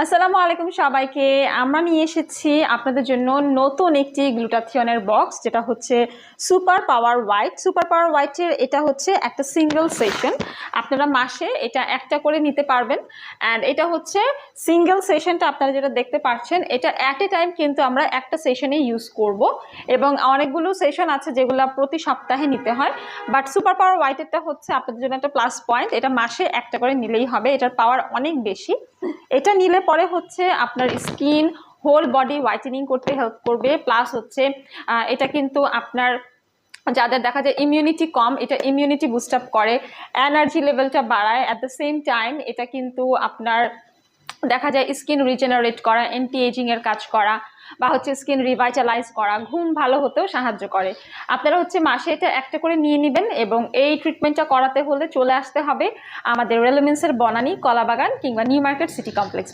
আসসালামু আলাইকুম সবাইকে। আমরা নিয়ে এসেছি আপনাদের জন্য নতুন একটি গ্লুটাথিয়নের বক্স, যেটা হচ্ছে super power white. Super power হোয়াইটের এটা হচ্ছে একটা সিঙ্গেল সেশন। আপনারা মাসে এটা একটা করে নিতে পারবেন। অ্যান্ড এটা হচ্ছে সিঙ্গেল সেশনটা আপনারা যেটা দেখতে পাচ্ছেন, এটা অ্যাট এ টাইম কিন্তু আমরা একটা সেশনে ইউজ করব, এবং অনেকগুলো সেশন আছে যেগুলো প্রতি সপ্তাহে নিতে হয়। বাট সুপার পাওয়ার হোয়াইটেরটা হচ্ছে আপনাদের জন্য একটা প্লাস পয়েন্ট, এটা মাসে একটা করে নিলেই হবে। এটার পাওয়ার অনেক বেশি। এটা নিলে পরে হচ্ছে আপনার স্কিন হোল বডি হোয়াইটেনিং করতে হেল্প করবে। প্লাস হচ্ছে এটা কিন্তু আপনার যাদের দেখা যায় ইমিউনিটি কম, এটা ইমিউনিটি বুস্ট আপ করে, এনার্জি লেভেলটা বাড়ায়। অ্যাট দ্য সেম টাইম এটা কিন্তু আপনার দেখা যায় স্কিন রিজেনারেট করা, অ্যান্টি এজিং এর কাজ করা, বা হচ্ছে স্কিন রিভাইটালাইজ করা, ঘুম ভালো হতেও সাহায্য করে। আপনারা হচ্ছে মাসে এটা একটা করে নিয়ে নেবেন, এবং এই ট্রিটমেন্টটা করাতে হলে চলে আসতে হবে আমাদের রেলুমেন্সের বনানী, কলাবাগান কিংবা নিউ মার্কেট সিটি কমপ্লেক্স।